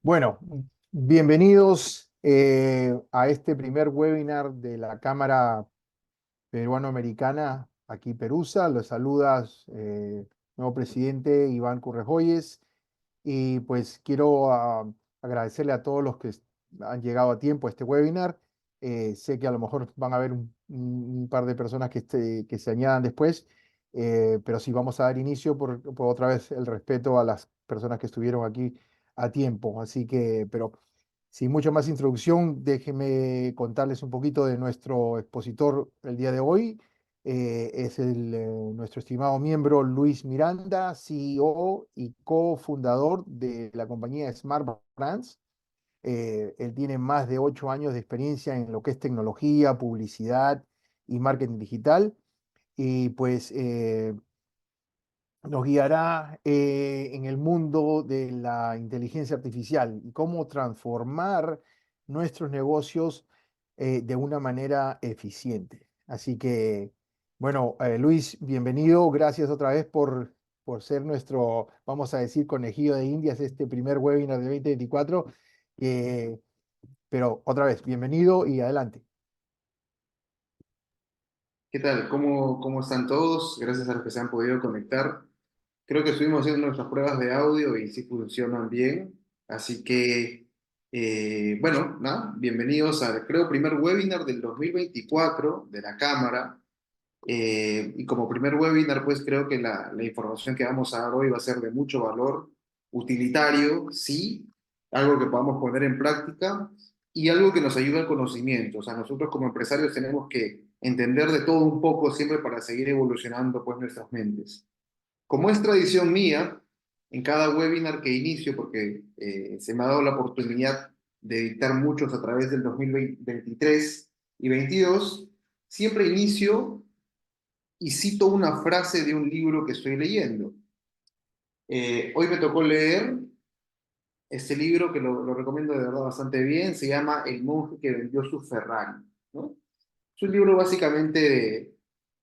Bueno, bienvenidos a este primer webinar de la Cámara Peruano-Americana, aquí Perusa. Los saludas nuevo presidente Iván Currejoyes. Y pues quiero agradecerle a todos los que han llegado a tiempo a este webinar. Sé que a lo mejor van a haber un par de personas que se añadan después, pero sí vamos a dar inicio por otra vez el respeto a las personas que estuvieron aquí a tiempo. Así que, pero sin mucha más introducción, déjenme contarles un poquito de nuestro expositor el día de hoy. Es nuestro estimado miembro Luis Miranda, CEO y cofundador de la compañía Smart Brands. Él tiene más de 8 años de experiencia en lo que es tecnología, publicidad y marketing digital. Y pues nos guiará en el mundo de la inteligencia artificial y cómo transformar nuestros negocios de una manera eficiente. Así que, bueno, Luis, bienvenido. Gracias otra vez por ser nuestro, vamos a decir, conejillo de Indias, este primer webinar de 2024. Eh, pero otra vez, bienvenido y adelante. ¿Qué tal? ¿Cómo están todos? Gracias a los que se han podido conectar. Creo que estuvimos haciendo nuestras pruebas de audio y sí funcionan bien. Así que, bueno, nada, bienvenidos al, creo, primer webinar del 2024 de la Cámara. Y como primer webinar, pues creo que la información que vamos a dar hoy va a ser de mucho valor, utilitario, sí, algo que podamos poner en práctica y algo que nos ayude al conocimiento. O sea, nosotros como empresarios tenemos que entender de todo un poco siempre para seguir evolucionando pues nuestras mentes. Como es tradición mía, en cada webinar que inicio, porque se me ha dado la oportunidad de dictar muchos a través del 2023 y 22, siempre inicio y cito una frase de un libro que estoy leyendo. Hoy me tocó leer este libro que lo recomiendo de verdad bastante bien, se llama El monje que vendió su Ferrari, ¿no? Es un libro básicamente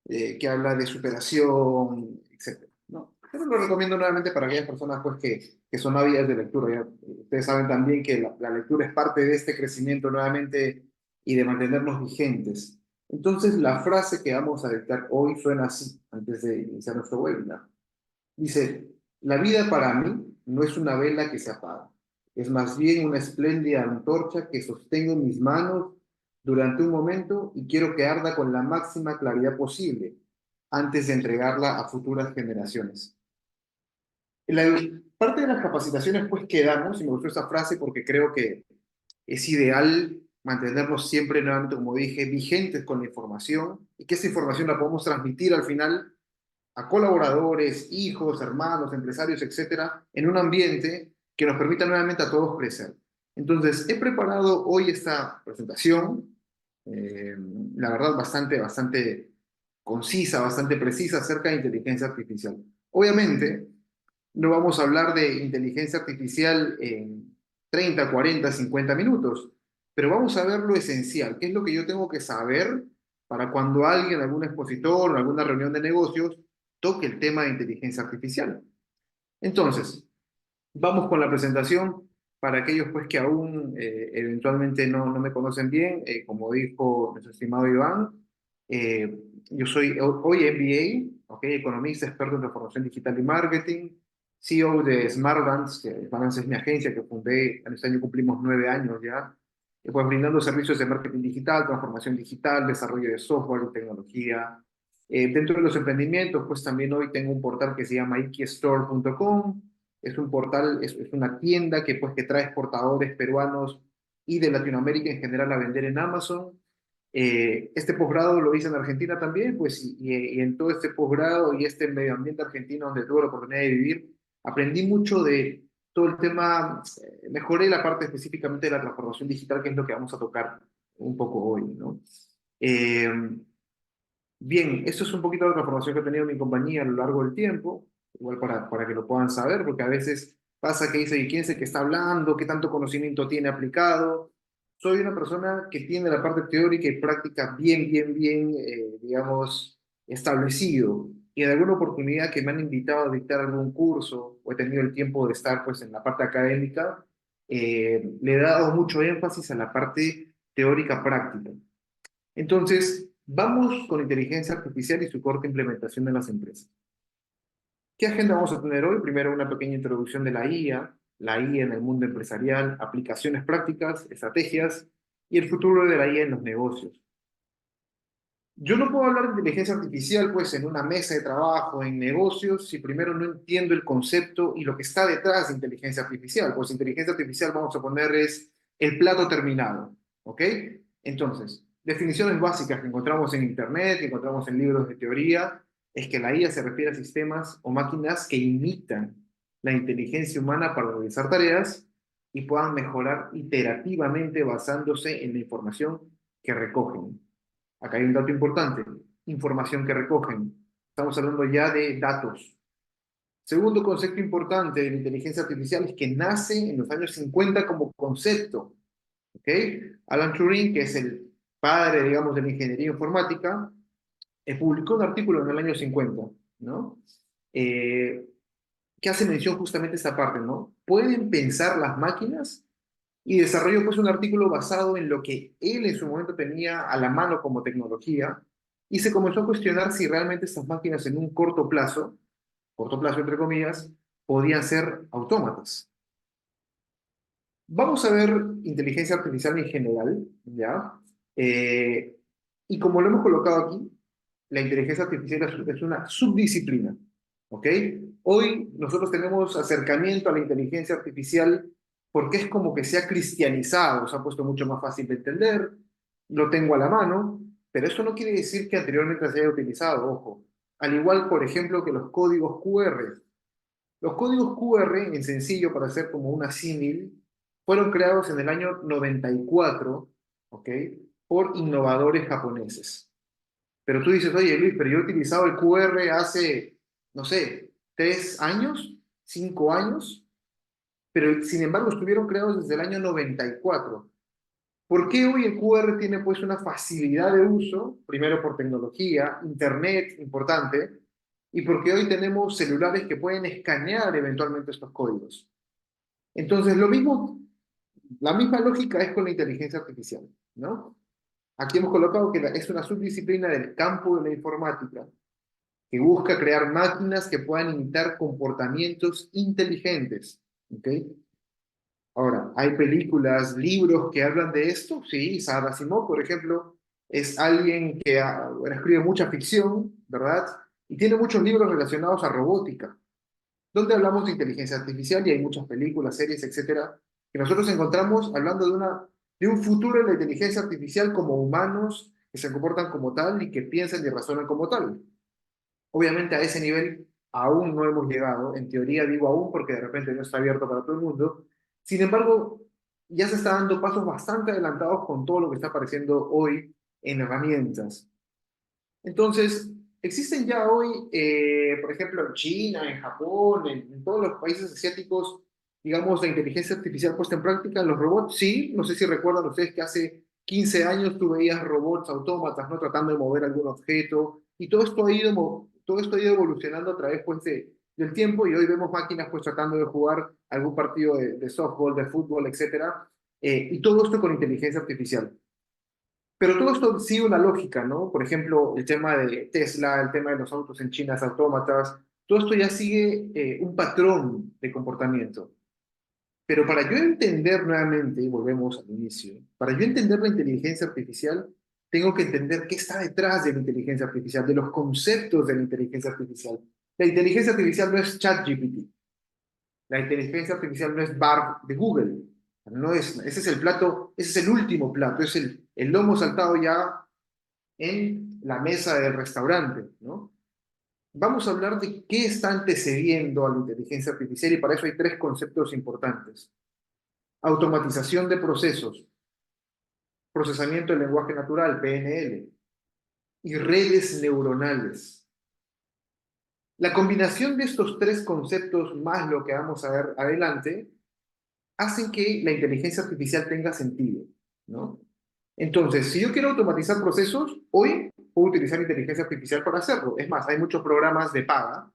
que habla de superación, etcétera, ¿no? Pero lo recomiendo nuevamente para aquellas personas pues, que son ávidas de lectura. Ya, ustedes saben también que la lectura es parte de este crecimiento nuevamente y de mantenernos vigentes. Entonces, la frase que vamos a dictar hoy suena así, antes de iniciar nuestro webinar. Dice, la vida para mí no es una vela que se apaga, es más bien una espléndida antorcha que sostengo en mis manos durante un momento y quiero que arda con la máxima claridad posible antes de entregarla a futuras generaciones. La parte de las capacitaciones pues que damos, y me gustó esta frase porque creo que es ideal mantenernos siempre, nuevamente, como dije, vigentes con la información y que esa información la podemos transmitir al final a colaboradores, hijos, hermanos, empresarios, etcétera, en un ambiente que nos permita nuevamente a todos crecer. Entonces, he preparado hoy esta presentación, eh, la verdad, bastante concisa, bastante precisa acerca de inteligencia artificial. Obviamente, no vamos a hablar de inteligencia artificial en 30, 40, 50 minutos, pero vamos a ver lo esencial, qué es lo que yo tengo que saber para cuando alguien, algún expositor o alguna reunión de negocios, toque el tema de inteligencia artificial. Entonces, vamos con la presentación para aquellos pues que aún eventualmente no me conocen bien, como dijo nuestro estimado Iván, eh, yo soy hoy MBA, okay, economista, experto en transformación digital y marketing, CEO de Smart Brands, que Brands es mi agencia que fundé, en este año cumplimos 9 años ya, pues brindando servicios de marketing digital, transformación digital, desarrollo de software y tecnología. Dentro de los emprendimientos, pues también hoy tengo un portal que se llama ikistore.com. Es un portal, es una tienda que, pues, que trae exportadores peruanos y de Latinoamérica en general a vender en Amazon. Este posgrado lo hice en Argentina también, pues, y en todo este posgrado y este medio ambiente argentino donde tuve la oportunidad de vivir, aprendí mucho de todo el tema, mejoré la parte específicamente de la transformación digital, que es lo que vamos a tocar un poco hoy, ¿no? Eh, Bien, esto es un poquito de la transformación que ha tenido mi compañía a lo largo del tiempo, igual para que lo puedan saber, porque a veces pasa que dice, ¿y quién es el que está hablando? ¿Qué tanto conocimiento tiene aplicado? Soy una persona que tiene la parte teórica y práctica bien, digamos, establecido. Y en alguna oportunidad que me han invitado a dictar algún curso o he tenido el tiempo de estar pues en la parte académica, le he dado mucho énfasis a la parte teórica práctica. Entonces, vamos con inteligencia artificial y su corta implementación en las empresas. ¿Qué agenda vamos a tener hoy? Primero, una pequeña introducción de la IA en el mundo empresarial, aplicaciones prácticas, estrategias y el futuro de la IA en los negocios. Yo no puedo hablar de inteligencia artificial, pues, en una mesa de trabajo, en negocios, si primero no entiendo el concepto y lo que está detrás de inteligencia artificial. Pues inteligencia artificial, vamos a poner, es el plato terminado, ¿ok? Entonces, definiciones básicas que encontramos en Internet, que encontramos en libros de teoría, es que la IA se refiere a sistemas o máquinas que imitan la inteligencia humana para realizar tareas y puedan mejorar iterativamente basándose en la información que recogen. Acá hay un dato importante, información que recogen. Estamos hablando ya de datos. Segundo concepto importante de la inteligencia artificial es que nace en los años 50 como concepto. ¿Ok? Alan Turing, que es el padre, digamos, de la ingeniería informática, publicó un artículo en el año 50, ¿no? Eh, que hace mención justamente a esta parte, ¿no? ¿Pueden pensar las máquinas? Y desarrolló pues un artículo basado en lo que él en su momento tenía a la mano como tecnología y se comenzó a cuestionar si realmente estas máquinas en un corto plazo entre comillas, podían ser autómatas. Vamos a ver inteligencia artificial en general, ¿ya? Eh, y como lo hemos colocado aquí, la inteligencia artificial es una subdisciplina, ¿ok? Hoy nosotros tenemos acercamiento a la inteligencia artificial porque es como que se ha cristianizado, se ha puesto mucho más fácil de entender, lo tengo a la mano, pero eso no quiere decir que anteriormente se haya utilizado, ojo. Al igual, por ejemplo, que los códigos QR. Los códigos QR, en sencillo, para hacer como una símil, fueron creados en el año 94, ¿ok? Por innovadores japoneses. Pero tú dices, oye Luis, pero yo he utilizado el QR hace, no sé, 3 años, 5 años, pero sin embargo estuvieron creados desde el año 94. ¿Por qué hoy el QR tiene pues una facilidad de uso? Primero por tecnología, internet, importante, y porque hoy tenemos celulares que pueden escanear eventualmente estos códigos. Entonces, lo mismo, la misma lógica es con la inteligencia artificial, ¿no? Aquí hemos colocado que es una subdisciplina del campo de la informática que busca crear máquinas que puedan imitar comportamientos inteligentes, ¿ok? Ahora, ¿hay películas, libros que hablan de esto? Sí, Isaac Asimov, por ejemplo, es alguien que escribe mucha ficción, ¿verdad? Y tiene muchos libros relacionados a robótica, donde hablamos de inteligencia artificial y hay muchas películas, series, etcétera, que nosotros encontramos hablando de un futuro de la inteligencia artificial como humanos que se comportan como tal y que piensan y razonan como tal. Obviamente a ese nivel aún no hemos llegado, en teoría digo aún porque de repente no está abierto para todo el mundo. Sin embargo, ya se está dando pasos bastante adelantados con todo lo que está apareciendo hoy en herramientas. Entonces, existen ya hoy, por ejemplo, en China, en Japón, en todos los países asiáticos, digamos, la inteligencia artificial puesta en práctica, los robots, sí, no sé si recuerdan ustedes que hace 15 años tú veías robots autómatas, ¿no? Tratando de mover algún objeto, y todo esto ha ido evolucionando a través, pues, del tiempo, y hoy vemos máquinas, pues, tratando de jugar algún partido de softball, de fútbol, etcétera, y todo esto con inteligencia artificial. Pero todo esto sigue una lógica, ¿no? Por ejemplo, el tema de Tesla, el tema de los autos en China, autómatas, todo esto ya sigue un patrón de comportamiento. Pero para yo entender nuevamente, y volvemos al inicio, para yo entender la inteligencia artificial, tengo que entender qué está detrás de la inteligencia artificial, de los conceptos de la inteligencia artificial. La inteligencia artificial no es ChatGPT, la inteligencia artificial no es Bard de Google. No es, ese es el plato, ese es el último plato, es el lomo saltado ya en la mesa del restaurante, ¿no? Vamos a hablar de qué está antecediendo a la inteligencia artificial y para eso hay tres conceptos importantes. Automatización de procesos, procesamiento del lenguaje natural, PNL, y redes neuronales. La combinación de estos tres conceptos más lo que vamos a ver adelante hacen que la inteligencia artificial tenga sentido, ¿no? Entonces, si yo quiero automatizar procesos, hoy puedo utilizar inteligencia artificial para hacerlo. Es más, hay muchos programas de paga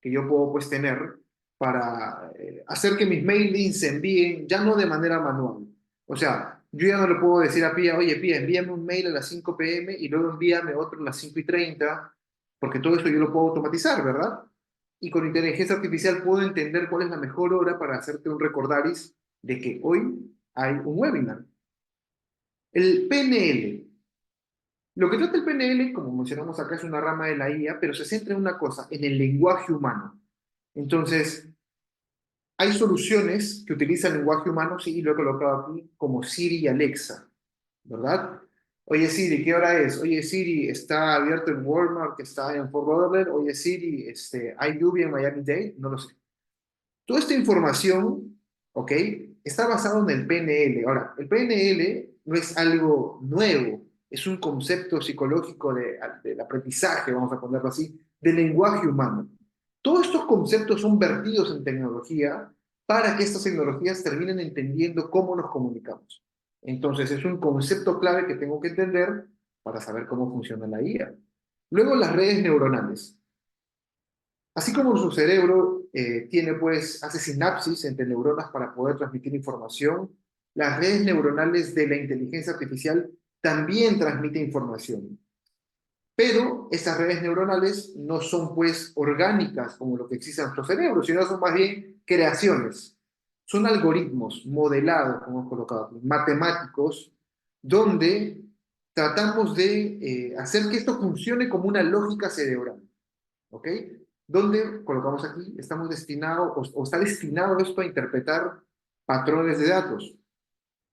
que yo puedo pues tener para hacer que mis mailings se envíen ya no de manera manual. O sea, yo ya no le puedo decir a Pía, oye Pía, envíame un mail a las 5 p.m. y luego envíame otro a las 5:30, porque todo eso yo lo puedo automatizar, ¿verdad? Y con inteligencia artificial puedo entender cuál es la mejor hora para hacerte un recordaris de que hoy hay un webinar. El PNL. Lo que trata el PNL, como mencionamos acá, es una rama de la IA, pero se centra en una cosa, en el lenguaje humano. Entonces, hay soluciones que utilizan lenguaje humano, sí, y lo he colocado aquí, como Siri y Alexa, ¿verdad? Oye Siri, ¿qué hora es? Oye Siri, ¿está abierto en Walmart, que está en Fort Lauderdale? Oye Siri, ¿hay lluvia en Miami-Dade? No lo sé. Toda esta información, ¿ok? Está basado en el PNL. Ahora, el PNL no es algo nuevo, es un concepto psicológico del aprendizaje, vamos a ponerlo así, del lenguaje humano. Todos estos conceptos son vertidos en tecnología para que estas tecnologías terminen entendiendo cómo nos comunicamos. Entonces, es un concepto clave que tengo que entender para saber cómo funciona la IA. Luego, las redes neuronales. Así como su cerebro hace sinapsis entre neuronas para poder transmitir información, las redes neuronales de la inteligencia artificial también transmiten información. Pero estas redes neuronales no son pues orgánicas como lo que existe en nuestro cerebro, sino son más bien creaciones. Son algoritmos modelados, como hemos colocado aquí, matemáticos, donde tratamos de hacer que esto funcione como una lógica cerebral. ¿Ok? Donde colocamos aquí, estamos destinados, o está destinado esto a interpretar patrones de datos.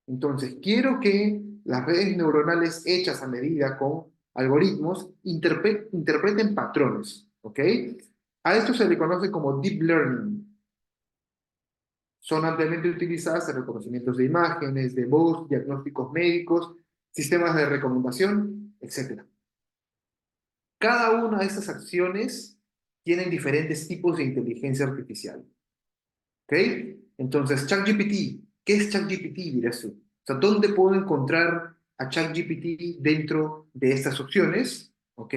Entonces, quiero que las redes neuronales hechas a medida con algoritmos interpreten patrones. ¿Ok? A esto se le conoce como deep learning. Son ampliamente utilizadas en reconocimientos de imágenes, de voz, diagnósticos médicos, sistemas de recomendación, etc. Cada una de estas acciones tienen diferentes tipos de inteligencia artificial. ¿Ok? Entonces, ChatGPT, ¿qué es ChatGPT, dirás tú? O sea, ¿dónde puedo encontrar a ChatGPT dentro de estas opciones? ¿Ok?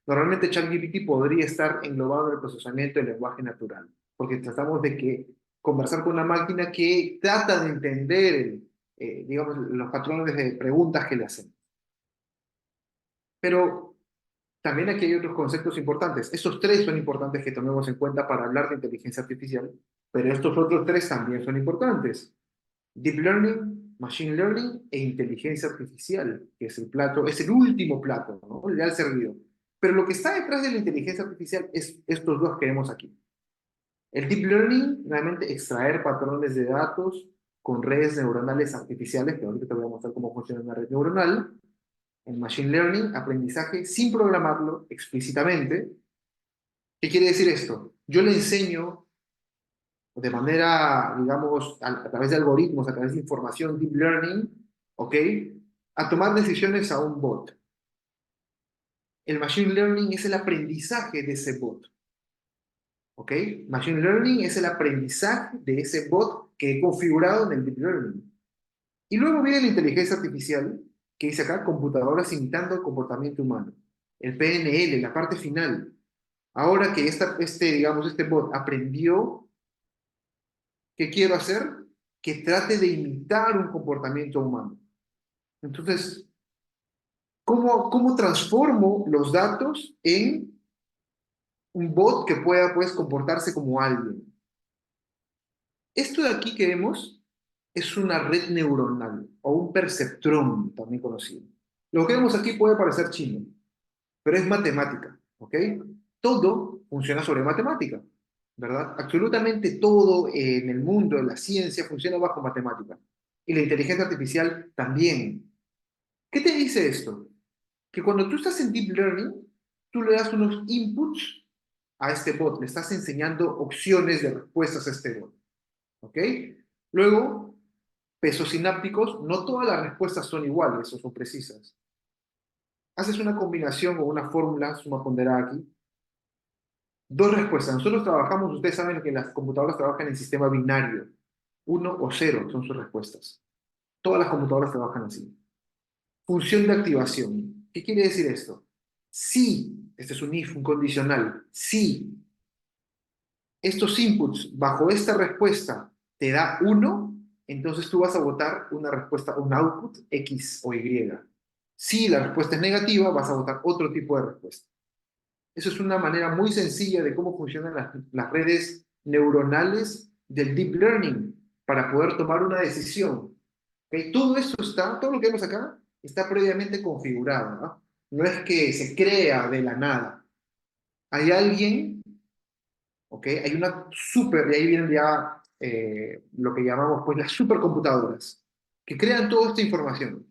Normalmente ChatGPT podría estar englobado en el procesamiento del lenguaje natural, porque tratamos de conversar con una máquina que trata de entender, digamos, los patrones de preguntas que le hacen. Pero también aquí hay otros conceptos importantes. Estos tres son importantes que tomemos en cuenta para hablar de inteligencia artificial, pero estos otros tres también son importantes. Deep Learning, Machine Learning e inteligencia artificial, que es el plato, es el último plato, ¿no? El ya servido. Pero lo que está detrás de la inteligencia artificial es estos dos que vemos aquí. El Deep Learning, nuevamente, extraer patrones de datos con redes neuronales artificiales, que ahorita te voy a mostrar cómo funciona una red neuronal. En Machine Learning, aprendizaje sin programarlo explícitamente. ¿Qué quiere decir esto? Yo le enseño de manera, digamos, a través de algoritmos, a través de información, deep learning, ¿ok? A tomar decisiones a un bot. El machine learning es el aprendizaje de ese bot, ¿ok? Machine learning es el aprendizaje de ese bot que he configurado en el deep learning. Y luego viene la inteligencia artificial, que dice acá, computadoras imitando el comportamiento humano. El PNL, la parte final. Ahora que digamos, este bot aprendió, ¿qué quiero hacer? Que trate de imitar un comportamiento humano. Entonces, ¿cómo transformo los datos en un bot que pueda, pues, comportarse como alguien? Esto de aquí que vemos es una red neuronal o un perceptrón, también conocido. Lo que vemos aquí puede parecer chino, pero es matemática, ¿ok? Todo funciona sobre matemática, ¿verdad? Absolutamente todo en el mundo, en la ciencia, funciona bajo matemática. Y la inteligencia artificial también. ¿Qué te dice esto? Que cuando tú estás en Deep Learning, tú le das unos inputs a este bot, le estás enseñando opciones de respuestas a este bot, ¿ok? Luego, pesos sinápticos, no todas las respuestas son iguales o son precisas. Haces una combinación o una fórmula, suma ponderada aquí, dos respuestas. Nosotros trabajamos, ustedes saben que las computadoras trabajan en sistema binario, uno o cero son sus respuestas. Todas las computadoras trabajan así. Función de activación. ¿Qué quiere decir esto? Si, este es un if, un condicional, si estos inputs bajo esta respuesta te da 1, entonces tú vas a votar una respuesta, un output X o Y. Si la respuesta es negativa, vas a votar otro tipo de respuesta. Eso es una manera muy sencilla de cómo funcionan las redes neuronales del deep learning para poder tomar una decisión. ¿Okay? Todo esto está, todo lo que vemos acá, está previamente configurado, ¿no? No es que se crea de la nada. Hay alguien, ¿ok? Hay una super, de ahí vienen ya lo que llamamos pues las supercomputadoras, que crean toda esta información.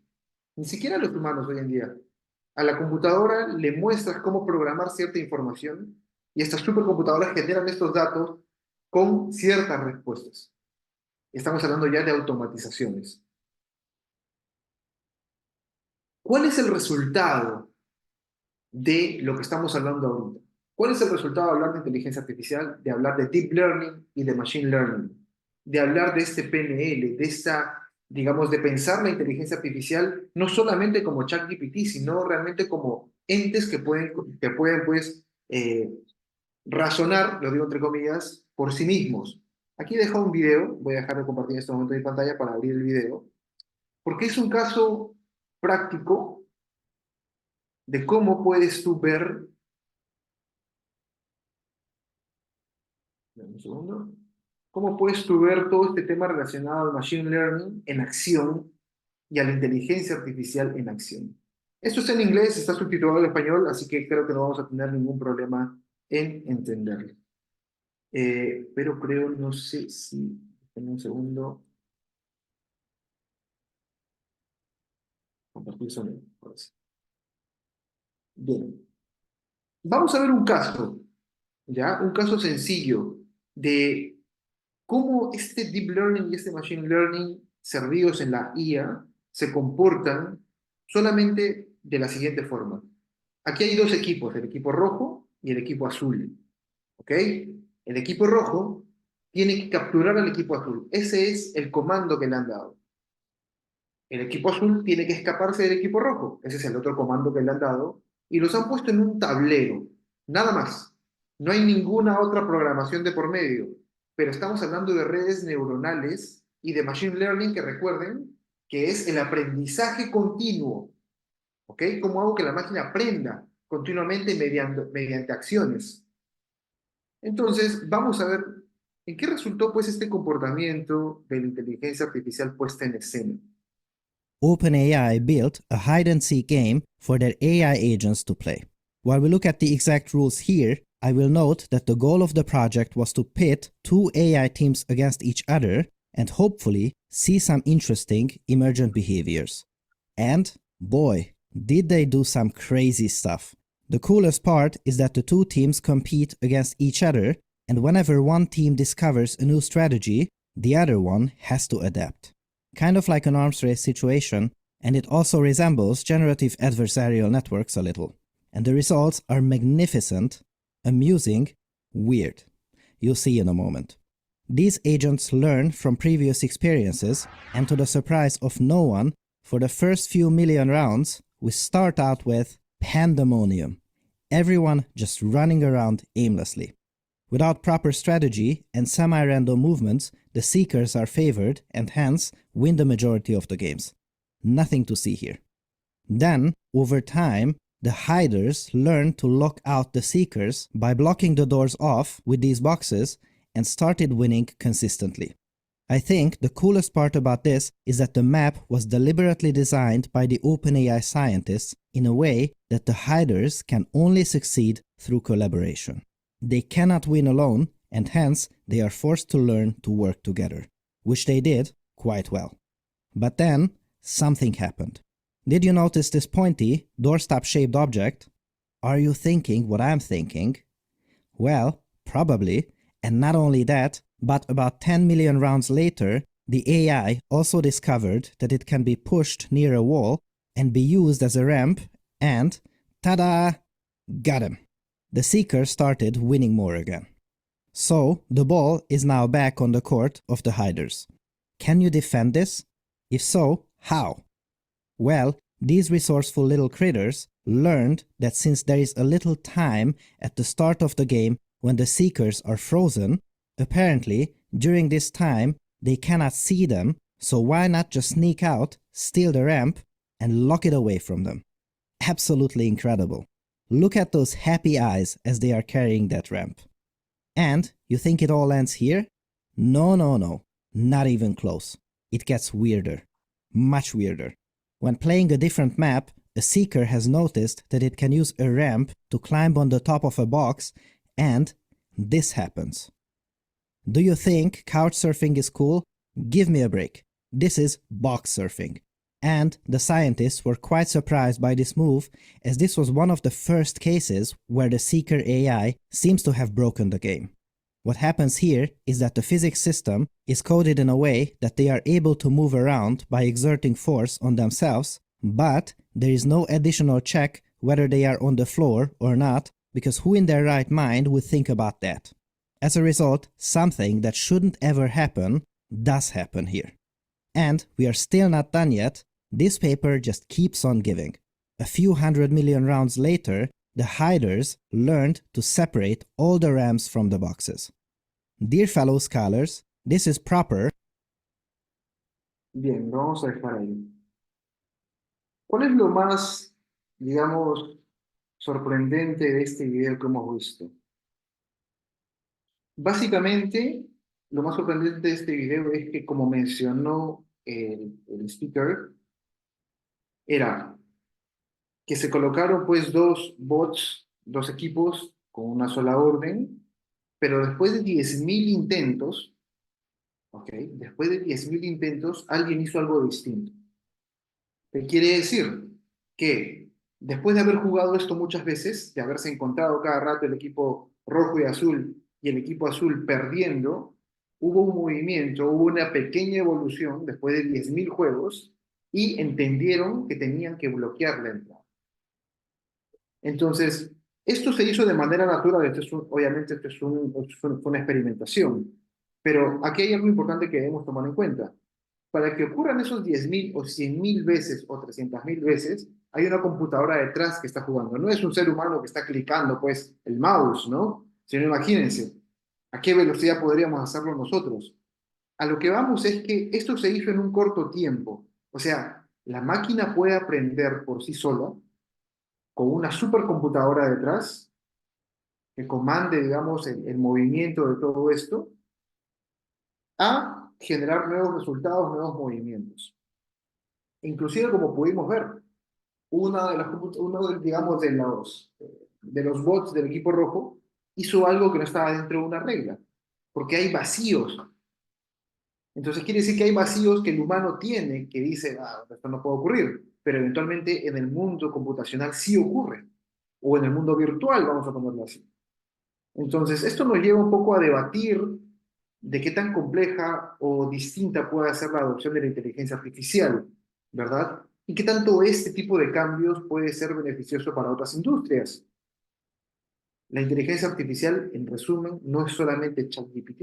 Ni siquiera los humanos hoy en día. A la computadora le muestras cómo programar cierta información y estas supercomputadoras generan estos datos con ciertas respuestas. Estamos hablando ya de automatizaciones. ¿Cuál es el resultado de lo que estamos hablando ahorita? ¿Cuál es el resultado de hablar de inteligencia artificial, de hablar de deep learning y de machine learning? De hablar de este PNL, de esta, digamos, de pensar la inteligencia artificial no solamente como ChatGPT, sino realmente como entes que pueden pues, razonar, lo digo entre comillas, por sí mismos. Aquí he dejado un video, voy a dejar de compartir en este momento mi pantalla para abrir el video, porque es un caso práctico de cómo puedes tú ver. Dame un segundo. ¿Cómo puedes tú ver todo este tema relacionado al machine learning en acción y a la inteligencia artificial en acción? Esto está en inglés, está subtitulado en español, así que creo que no vamos a tener ningún problema en entenderlo. Pero creo, no sé si... En un segundo. Compartir sonido. Ahora sí. Bien. Vamos a ver un caso, ¿ya? Un caso sencillo de cómo este deep learning y este machine learning servidos en la IA se comportan solamente de la siguiente forma. Aquí hay dos equipos, el equipo rojo y el equipo azul. ¿Ok? El equipo rojo tiene que capturar al equipo azul. Ese es el comando que le han dado. El equipo azul tiene que escaparse del equipo rojo. Ese es el otro comando que le han dado. Y los han puesto en un tablero. Nada más. No hay ninguna otra programación de por medio. Pero estamos hablando de redes neuronales y de machine learning que recuerden que es el aprendizaje continuo. ¿Ok? ¿Cómo hago que la máquina aprenda continuamente mediante acciones? Entonces, vamos a ver en qué resultó pues este comportamiento de la inteligencia artificial puesta en escena. OpenAI built a hide-and-seek game for their AI agents to play. While we look at the exact rules here, I will note that the goal of the project was to pit two AI teams against each other and hopefully see some interesting emergent behaviors. And boy, did they do some crazy stuff. The coolest part is that the two teams compete against each other, and whenever one team discovers a new strategy, the other one has to adapt. Kind of like an arms race situation, and it also resembles generative adversarial networks a little. And the results are magnificent, amusing, weird. You'll see in a moment. These agents learn from previous experiences, and to the surprise of no one, for the first few million rounds, we start out with pandemonium. Everyone just running around aimlessly. Without proper strategy and semi-random movements, the seekers are favored and hence win the majority of the games. Nothing to see here. Then, over time, the hiders learn to lock out the seekers by blocking the doors off with these boxes and started winning consistently. I think the coolest part about this is that the map was deliberately designed by the OpenAI scientists in a way that the hiders can only succeed through collaboration. They cannot win alone, and hence they are forced to learn to work together, which they did quite well. But then, something happened. Did you notice this pointy, doorstop-shaped object? Are you thinking what I'm thinking? Well, probably, and not only that, but about 10 million rounds later, the AI also discovered that it can be pushed near a wall and be used as a ramp, and ta-da! Got him! The seeker started winning more again. So, the ball is now back on the court of the hiders. Can you defend this? If so, how? Well, these resourceful little critters learned that since there is a little time at the start of the game when the seekers are frozen, Apparently, during this time, they cannot see them, so why not just sneak out, steal the ramp, and lock it away from them? Absolutely incredible. Look at those happy eyes as they are carrying that ramp. And you think it all ends here? No, no, no. Not even close. It gets weirder. Much weirder. When playing a different map, a seeker has noticed that it can use a ramp to climb on the top of a box, and this happens. Do you think couch surfing is cool? Give me a break. This is box surfing. And the scientists were quite surprised by this move, as this was one of the first cases where the Seeker AI seems to have broken the game. What happens here is that the physics system is coded in a way that they are able to move around by exerting force on themselves, but there is no additional check whether they are on the floor or not, because who in their right mind would think about that? As a result, something that shouldn't ever happen does happen here. And we are still not done yet. This paper just keeps on giving. A few 100 million rounds later, the hiders learned to separate all the ramps from the boxes. Dear fellow scholars, this is proper. Bien, lo vamos a dejar ahí. ¿Cuál es lo más, digamos, sorprendente de este video que hemos visto? Básicamente, lo más sorprendente de este video es que, como mencionó el speaker, era que se colocaron pues dos bots, dos equipos con una sola orden, pero después de 10.000 intentos, ¿ok? Después de 10.000 intentos, alguien hizo algo distinto. ¿Qué quiere decir? Que después de haber jugado esto muchas veces, de haberse encontrado cada rato el equipo rojo y azul y el equipo azul perdiendo, hubo un movimiento, hubo una pequeña evolución después de 10.000 juegos y entendieron que tenían que bloquear la entrada. Entonces, esto se hizo de manera natural, obviamente esto es una experimentación, pero aquí hay algo importante que debemos tomar en cuenta. Para que ocurran esos 10.000 o 100.000 veces o 300.000 veces, hay una computadora detrás que está jugando. No es un ser humano que está clicando, pues, el mouse, ¿no? Sino imagínense, ¿a qué velocidad podríamos hacerlo nosotros? A lo que vamos es que esto se hizo en un corto tiempo. O sea, la máquina puede aprender por sí sola, con una supercomputadora detrás, que comande, digamos, el movimiento de todo esto, a generar nuevos resultados, nuevos movimientos. Inclusive, como pudimos ver, digamos, de los bots del equipo rojo hizo algo que no estaba dentro de una regla, porque hay vacíos. Entonces quiere decir que hay vacíos que el humano tiene, que dice, esto no puede ocurrir, pero eventualmente en el mundo computacional sí ocurre, o en el mundo virtual, vamos a ponerlo así. Entonces, esto nos lleva un poco a debatir de qué tan compleja o distinta puede ser la adopción de la inteligencia artificial, ¿verdad? Y qué tanto este tipo de cambios puede ser beneficioso para otras industrias. La inteligencia artificial, en resumen, no es solamente ChatGPT.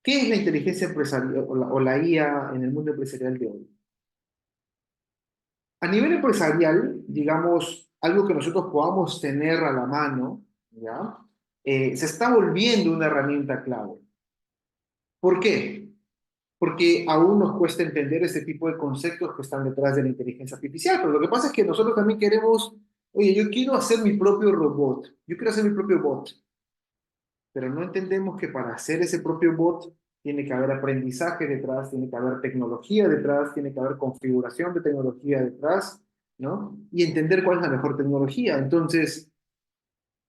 ¿Qué es la inteligencia empresarial o la IA en el mundo empresarial de hoy? A nivel empresarial, digamos, algo que nosotros podamos tener a la mano, ¿ya? Se está volviendo una herramienta clave. ¿Por qué? Porque aún nos cuesta entender ese tipo de conceptos que están detrás de la inteligencia artificial, pero lo que pasa es que nosotros también queremos, oye, yo quiero hacer mi propio robot, yo quiero hacer mi propio bot, pero no entendemos que para hacer ese propio bot tiene que haber aprendizaje detrás, tiene que haber tecnología detrás, tiene que haber configuración de tecnología detrás, ¿no? Y entender cuál es la mejor tecnología. Entonces,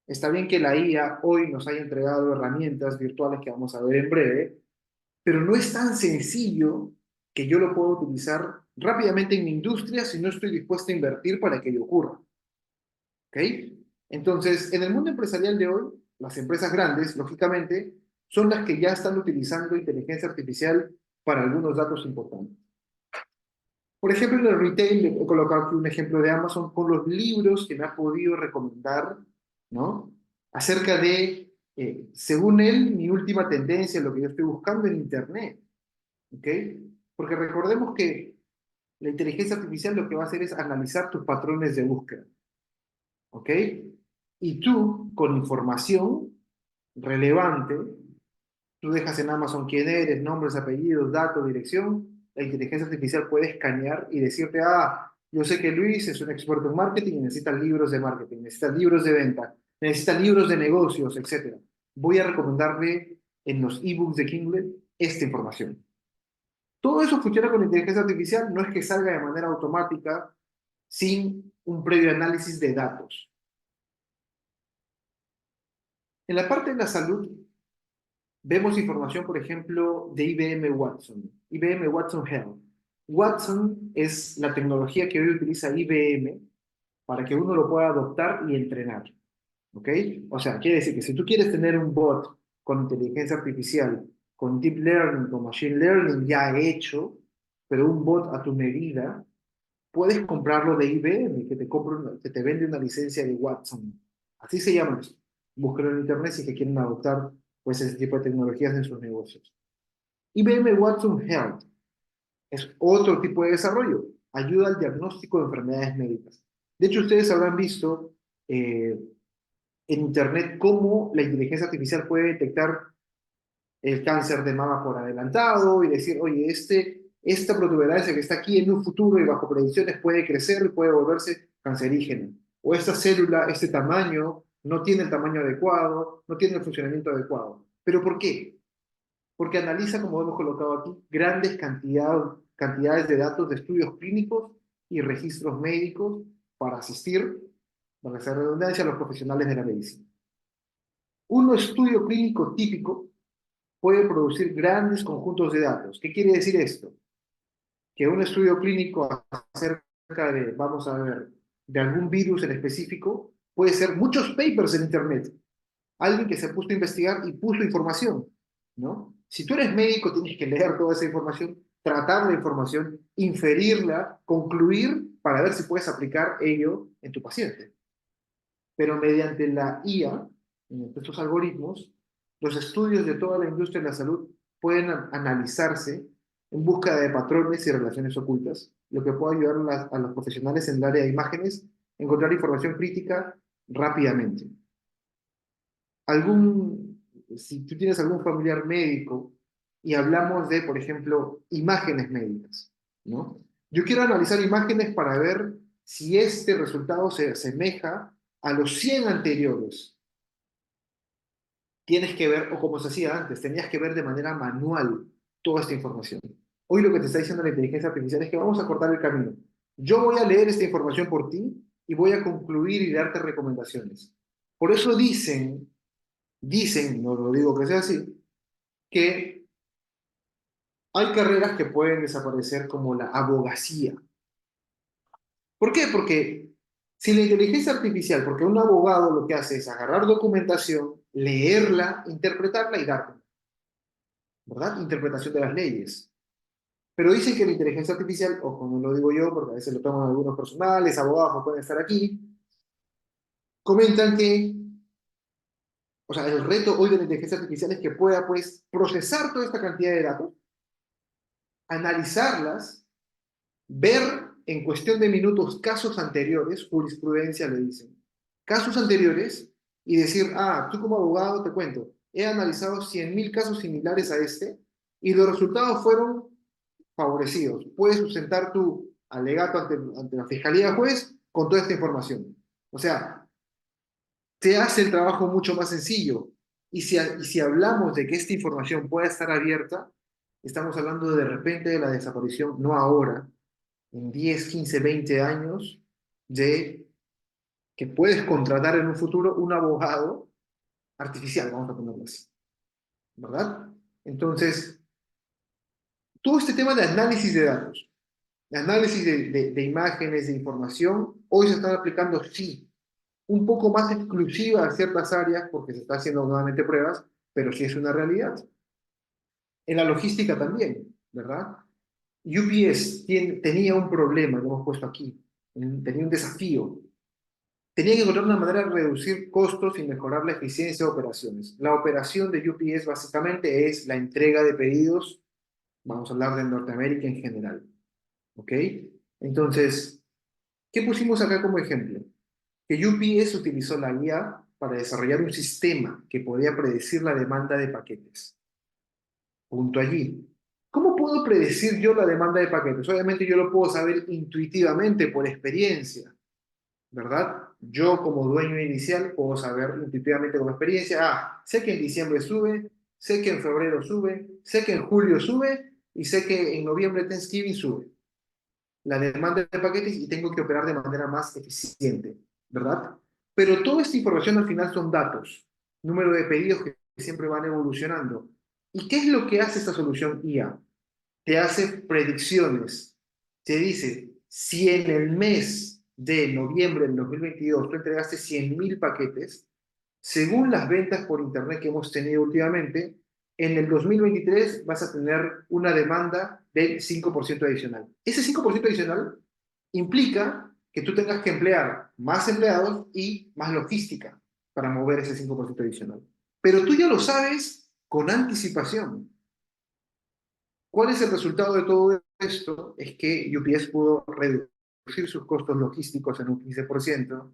está bien que la IA hoy nos haya entregado herramientas virtuales que vamos a ver en breve, pero no es tan sencillo que yo lo pueda utilizar rápidamente en mi industria si no estoy dispuesto a invertir para que ello ocurra. ¿Ok? Entonces, en el mundo empresarial de hoy, las empresas grandes, lógicamente, son las que ya están utilizando inteligencia artificial para algunos datos importantes. Por ejemplo, en el retail, he colocado aquí un ejemplo de Amazon con los libros que me ha podido recomendar, ¿no? Acerca de, según él, mi última tendencia, lo que yo estoy buscando en Internet. ¿Ok? Porque recordemos que la inteligencia artificial lo que va a hacer es analizar tus patrones de búsqueda. ¿Ok? Y tú, con información, relevante, tú dejas en Amazon quién eres, nombres, apellidos, datos, dirección, la inteligencia artificial puede escanear y decirte, ah, yo sé que Luis es un experto en marketing y necesita libros de marketing, necesita libros de venta, necesita libros de negocios, etc. Voy a recomendarle en los ebooks de Kindle esta información. Todo eso funciona con inteligencia artificial, no es que salga de manera automática sin un previo análisis de datos. En la parte de la salud, vemos información, por ejemplo, de IBM Watson, IBM Watson Health. Watson es la tecnología que hoy utiliza IBM para que uno lo pueda adoptar y entrenar. ¿Ok? O sea, quiere decir que si tú quieres tener un bot con inteligencia artificial, con deep learning, con machine learning ya hecho, pero un bot a tu medida, puedes comprarlo de IBM, que te vende una licencia de Watson. Así se llama eso. Búsquelo en internet si que quieren adoptar pues, ese tipo de tecnologías en sus negocios. IBM Watson Health es otro tipo de desarrollo. Ayuda al diagnóstico de enfermedades médicas. De hecho, ustedes habrán visto en internet cómo la inteligencia artificial puede detectar el cáncer de mama por adelantado y decir, oye, esta protuberancia que está aquí en un futuro y bajo predicciones puede crecer y puede volverse cancerígena. O esta célula, este tamaño, no tiene el tamaño adecuado, no tiene el funcionamiento adecuado. ¿Pero por qué? Porque analiza, como hemos colocado aquí, grandes cantidades de datos de estudios clínicos y registros médicos para asistir, para hacer redundancia, a los profesionales de la medicina. Un estudio clínico típico puede producir grandes conjuntos de datos. ¿Qué quiere decir esto? Que un estudio clínico acerca de, vamos a ver, de algún virus en específico, puede ser muchos papers en Internet. Alguien que se puso a investigar y puso información, ¿no? Si tú eres médico, tienes que leer toda esa información, tratar la información, inferirla, concluir para ver si puedes aplicar ello en tu paciente. Pero mediante la IA, mediante estos algoritmos, los estudios de toda la industria de la salud pueden analizarse en busca de patrones y relaciones ocultas, lo que puede ayudar a los profesionales en el área de imágenes a encontrar información crítica rápidamente. Si tú tienes algún familiar médico y hablamos de, por ejemplo, imágenes médicas, ¿no? Yo quiero analizar imágenes para ver si este resultado se asemeja a los 100 anteriores. Tienes que ver, o como se hacía antes, tenías que ver de manera manual toda esta información. Hoy lo que te está diciendo la inteligencia artificial es que vamos a cortar el camino. Yo voy a leer esta información por ti y voy a concluir y darte recomendaciones. Por eso dicen, no lo digo que sea así, que hay carreras que pueden desaparecer como la abogacía. ¿Por qué? Porque si la inteligencia artificial, porque un abogado lo que hace es agarrar documentación, leerla, interpretarla y darla, ¿verdad? Interpretación de las leyes. Pero dicen que la inteligencia artificial, o como lo digo yo, porque a veces lo toman algunos personales, abogados que pueden estar aquí, comentan que, o sea, el reto hoy de la inteligencia artificial es que pueda, pues, procesar toda esta cantidad de datos, analizarlas, ver en cuestión de minutos casos anteriores, jurisprudencia le dicen, casos anteriores, y decir, ah, tú como abogado te cuento, he analizado 100.000 casos similares a este, y los resultados fueron favorecidos. Puedes sustentar tu alegato ante la Fiscalía Juez con toda esta información. O sea, te hace el trabajo mucho más sencillo. Y si hablamos de que esta información pueda estar abierta, estamos hablando de repente de la desaparición, no ahora, en 10, 15, 20 años, de que puedes contratar en un futuro un abogado artificial, vamos a ponerlo así, ¿verdad? Entonces, todo este tema de análisis de datos, de análisis de imágenes, de información, hoy se están aplicando, sí, un poco más exclusiva a ciertas áreas porque se está haciendo nuevamente pruebas, pero sí es una realidad. En la logística también, ¿verdad? UPS tenía un problema, lo hemos puesto aquí, tenía un desafío. Tenía que encontrar una manera de reducir costos y mejorar la eficiencia de operaciones. La operación de UPS básicamente es la entrega de pedidos, vamos a hablar de Norteamérica en general, ¿ok? Entonces, ¿qué pusimos acá como ejemplo? Que UPS utilizó la IA para desarrollar un sistema que podía predecir la demanda de paquetes. Punto allí. ¿Cómo puedo predecir yo la demanda de paquetes? Obviamente yo lo puedo saber intuitivamente por experiencia, ¿verdad? Yo como dueño inicial puedo saber intuitivamente con experiencia, sé que en diciembre sube, sé que en febrero sube, sé que en julio sube y sé que en noviembre Thanksgiving sube la demanda de paquetes y tengo que operar de manera más eficiente, ¿verdad? Pero toda esta información al final son datos, número de pedidos que siempre van evolucionando. ¿Y qué es lo que hace esta solución IA? Te hace predicciones. Te dice, si en el mes de noviembre del 2022 tú entregaste 100.000 paquetes, según las ventas por internet que hemos tenido últimamente, en el 2023 vas a tener una demanda del 5% adicional. Ese 5% adicional implica que tú tengas que emplear más empleados y más logística para mover ese 5% adicional. Pero tú ya lo sabes con anticipación. ¿Cuál es el resultado de todo esto? Es que UPS pudo reducir sus costos logísticos en un 15%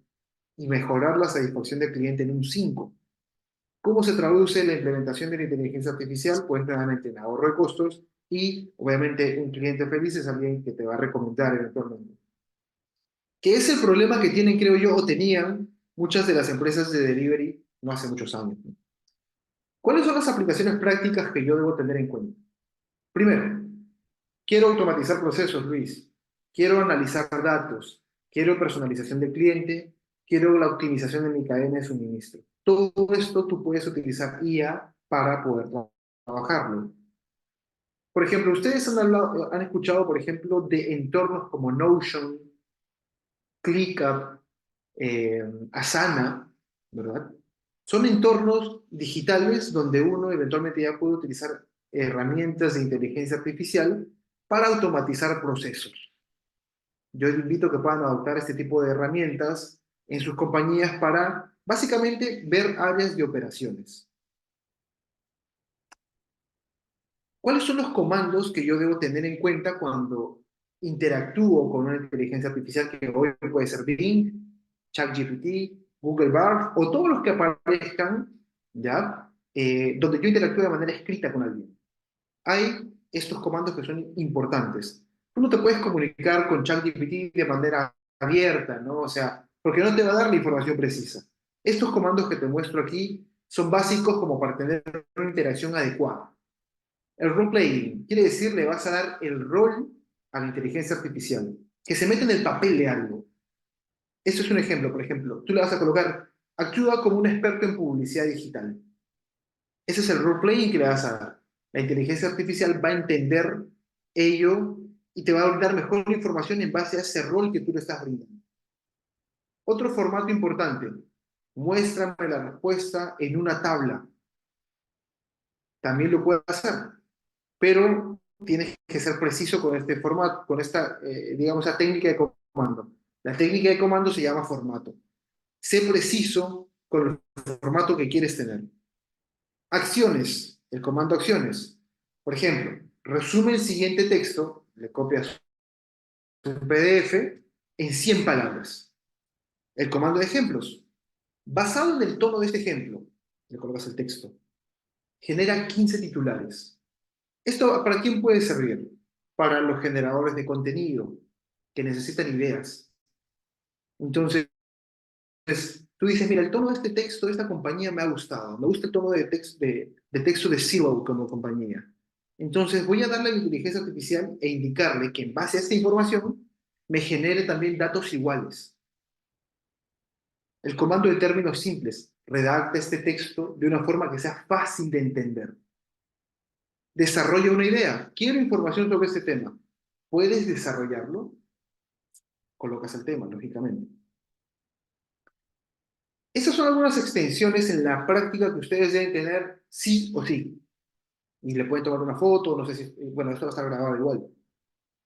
y mejorar la satisfacción del cliente en un 5%. ¿Cómo se traduce la implementación de la inteligencia artificial? Pues nuevamente en ahorro de costos y obviamente un cliente feliz es alguien que te va a recomendar eventualmente. ¿Qué es el problema que tienen, creo yo, o tenían muchas de las empresas de delivery no hace muchos años? ¿Cuáles son las aplicaciones prácticas que yo debo tener en cuenta? Primero, quiero automatizar procesos, Luis. Quiero analizar datos. Quiero personalización del cliente. Quiero la optimización de mi cadena de suministro. Todo esto tú puedes utilizar IA para poder trabajarlo. Por ejemplo, ustedes han escuchado, por ejemplo, de entornos como Notion, ClickUp, Asana, ¿verdad? Son entornos digitales donde uno eventualmente ya puede utilizar herramientas de inteligencia artificial para automatizar procesos. Yo invito a que puedan adoptar este tipo de herramientas en sus compañías para básicamente ver áreas de operaciones. ¿Cuáles son los comandos que yo debo tener en cuenta cuando interactúo con una inteligencia artificial que hoy puede ser Bing, ChatGPT, Google Bard o todos los que aparezcan, ¿ya? Donde yo interactúo de manera escrita con alguien? Hay estos comandos que son importantes. Tú no te puedes comunicar con ChatGPT de manera abierta, ¿no? O sea, porque no te va a dar la información precisa. Estos comandos que te muestro aquí son básicos como para tener una interacción adecuada. El role playing quiere decir le vas a dar el rol a la inteligencia artificial, que se mete en el papel de algo. Eso es un ejemplo, por ejemplo. Tú le vas a colocar, actúa como un experto en publicidad digital. Ese es el role playing que le vas a dar. La inteligencia artificial va a entender ello y te va a dar mejor información en base a ese rol que tú le estás brindando. Otro formato importante, muéstrame la respuesta en una tabla. También lo puedes hacer, pero tienes que ser preciso con este formato, con esta, digamos, esa técnica de comando. La técnica de comando se llama formato. Sé preciso con el formato que quieres tener. Acciones, el comando acciones. Por ejemplo, resume el siguiente texto, le copias un PDF en 100 palabras. El comando de ejemplos. Basado en el tono de este ejemplo, le colocas el texto. Genera 15 titulares. ¿Esto para quién puede servir? Para los generadores de contenido que necesitan ideas. Entonces, tú dices, mira, el tono de este texto de esta compañía me ha gustado. Me gusta el tono de texto de Zillow como compañía. Entonces, voy a darle a la inteligencia artificial e indicarle que en base a esta información me genere también datos iguales. El comando de términos simples redacta este texto de una forma que sea fácil de entender. Desarrolla una idea. Quiero información sobre este tema. ¿Puedes desarrollarlo? Colocas el tema, lógicamente. Esas son algunas extensiones en la práctica que ustedes deben tener sí o sí. Y le pueden tomar una foto, no sé si, bueno, esto va a estar grabado igual.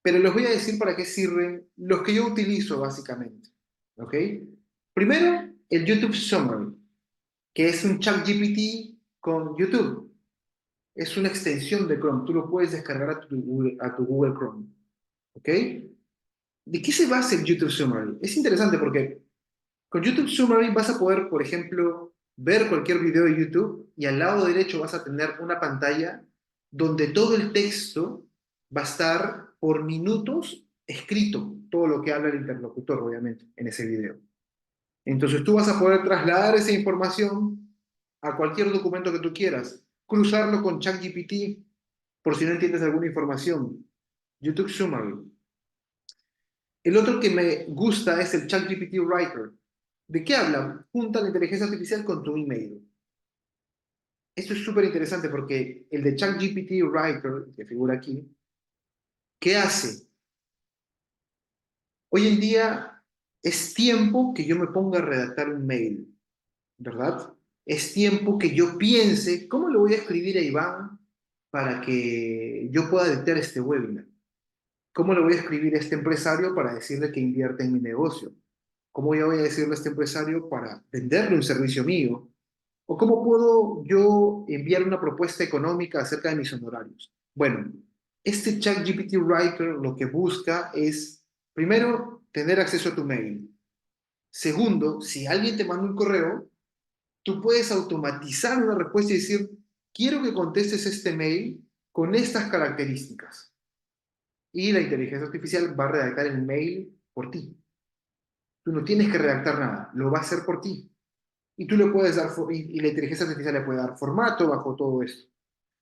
Pero les voy a decir para qué sirven los que yo utilizo básicamente. ¿Ok? Primero, el YouTube Summary, que es un ChatGPT con YouTube. Es una extensión de Chrome. Tú lo puedes descargar a tu Google Chrome. ¿Ok? ¿De qué se basa el YouTube Summary? Es interesante porque con YouTube Summary vas a poder, por ejemplo, ver cualquier video de YouTube y al lado derecho vas a tener una pantalla donde todo el texto va a estar por minutos escrito, todo lo que habla el interlocutor, obviamente, en ese video. Entonces tú vas a poder trasladar esa información a cualquier documento que tú quieras, cruzarlo con ChatGPT por si no entiendes alguna información, YouTube Summary. El otro que me gusta es el ChatGPT Writer. ¿De qué habla? Junta la inteligencia artificial con tu email. Esto es súper interesante porque el de ChatGPT Writer, que figura aquí, ¿qué hace? Hoy en día es tiempo que yo me ponga a redactar un mail, ¿verdad? Es tiempo que yo piense, ¿cómo le voy a escribir a Iván para que yo pueda dictar este webinar? ¿Cómo le voy a escribir a este empresario para decirle que invierta en mi negocio? ¿Cómo yo voy a decirle a este empresario para venderle un servicio mío? ¿O cómo puedo yo enviar una propuesta económica acerca de mis honorarios? Bueno, este ChatGPT Writer lo que busca es, primero, tener acceso a tu mail. Segundo, si alguien te manda un correo, tú puedes automatizar una respuesta y decir, quiero que contestes este mail con estas características. Y la inteligencia artificial va a redactar el mail por ti. Tú no tienes que redactar nada, lo va a hacer por ti. Y tú le puedes dar, y la inteligencia artificial le puede dar formato bajo todo esto.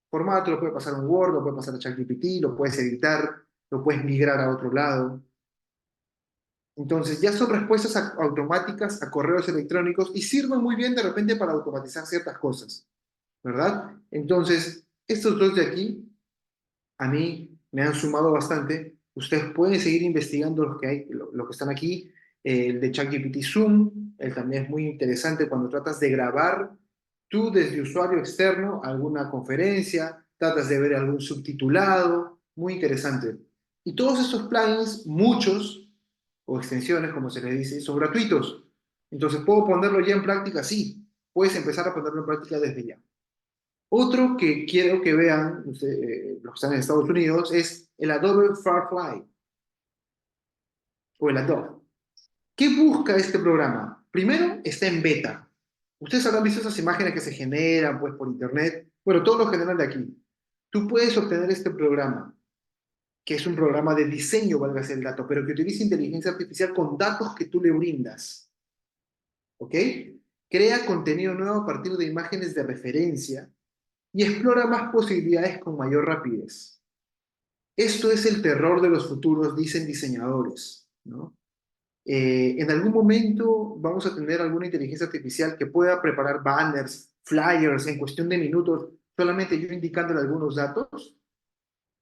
Formato lo puede pasar a un Word, lo puede pasar a ChatGPT, lo puedes editar, lo puedes migrar a otro lado. Entonces ya son respuestas automáticas a correos electrónicos y sirven muy bien de repente para automatizar ciertas cosas, ¿verdad? Entonces, estos dos de aquí a mí me han sumado bastante. Ustedes pueden seguir investigando los que hay, lo que están aquí. El de ChatGPT Zoom, el también es muy interesante cuando tratas de grabar tú desde usuario externo alguna conferencia, tratas de ver algún subtitulado, muy interesante. Y todos estos plugins, muchos, o extensiones, como se les dice, son gratuitos. Entonces, ¿puedo ponerlo ya en práctica? Sí, puedes empezar a ponerlo en práctica desde ya. Otro que quiero que vean los que están en Estados Unidos es el Adobe Firefly o el Adobe. ¿Qué busca este programa? Primero, está en beta. Ustedes habrán visto esas imágenes que se generan pues, por internet. Bueno, todo lo general de aquí. Tú puedes obtener este programa, que es un programa de diseño, valga el dato, pero que utiliza inteligencia artificial con datos que tú le brindas. ¿Ok? Crea contenido nuevo a partir de imágenes de referencia y explora más posibilidades con mayor rapidez. Esto es el terror de los futuros, dicen diseñadores, ¿no? En algún momento vamos a tener alguna inteligencia artificial que pueda preparar banners, flyers en cuestión de minutos, solamente yo indicándole algunos datos,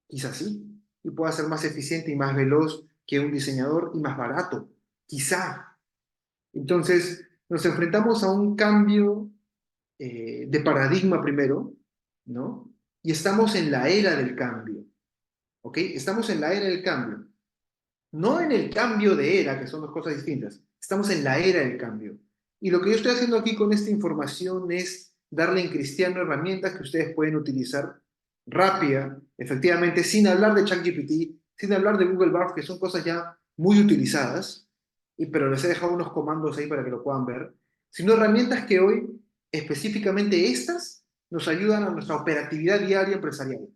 quizás sí, y pueda ser más eficiente y más veloz que un diseñador y más barato, quizá. Entonces, nos enfrentamos a un cambio de paradigma primero, ¿no? Y estamos en la era del cambio, ¿ok? Estamos en la era del cambio. No en el cambio de era, que son dos cosas distintas. Estamos en la era del cambio. Y lo que yo estoy haciendo aquí con esta información es darle en Cristiano herramientas que ustedes pueden utilizar rápida, efectivamente, sin hablar de ChatGPT, sin hablar de Google Bard, que son cosas ya muy utilizadas, pero les he dejado unos comandos ahí para que lo puedan ver, sino herramientas que hoy, específicamente estas, nos ayudan a nuestra operatividad diaria empresarial.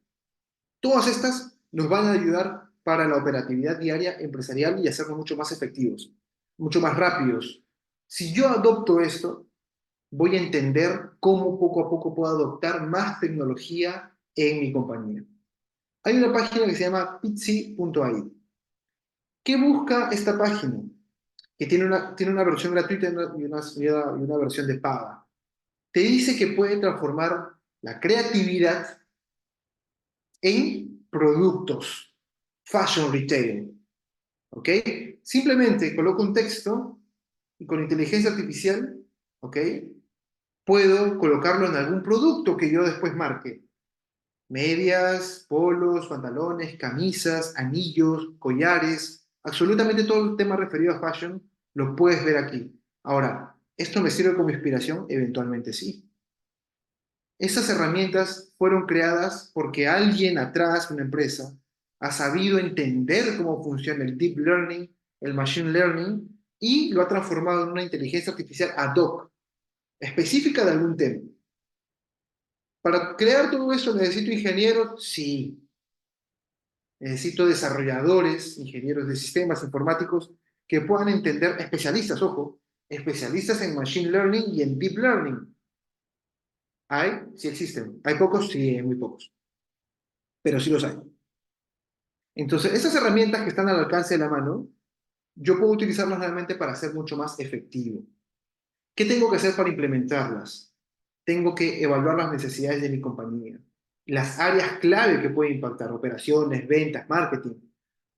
Todas estas nos van a ayudar para la operatividad diaria empresarial y hacernos mucho más efectivos, mucho más rápidos. Si yo adopto esto, voy a entender cómo poco a poco puedo adoptar más tecnología en mi compañía. Hay una página que se llama Pitzy.ai. ¿Qué busca esta página? Que tiene una versión gratuita y una versión de paga. Te dice que puede transformar la creatividad en productos, fashion retail, ¿ok? Simplemente coloco un texto y con inteligencia artificial, ¿ok? Puedo colocarlo en algún producto que yo después marque. Medias, polos, pantalones, camisas, anillos, collares, absolutamente todo el tema referido a fashion lo puedes ver aquí. Ahora, ¿esto me sirve como inspiración? Eventualmente sí. Esas herramientas fueron creadas porque alguien atrás, una empresa, ha sabido entender cómo funciona el deep learning, el machine learning, y lo ha transformado en una inteligencia artificial ad hoc específica de algún tema. Para crear todo eso, ¿necesito ingenieros? Sí. Necesito desarrolladores, ingenieros de sistemas informáticos que puedan entender, especialistas, ojo, especialistas en Machine Learning y en Deep Learning. ¿Hay? Sí existen. ¿Hay pocos? Sí, hay muy pocos. Pero sí los hay. Entonces, esas herramientas que están al alcance de la mano, yo puedo utilizarlas realmente para ser mucho más efectivo. ¿Qué tengo que hacer para implementarlas? Tengo que evaluar las necesidades de mi compañía, las áreas clave que pueden impactar, operaciones, ventas, marketing,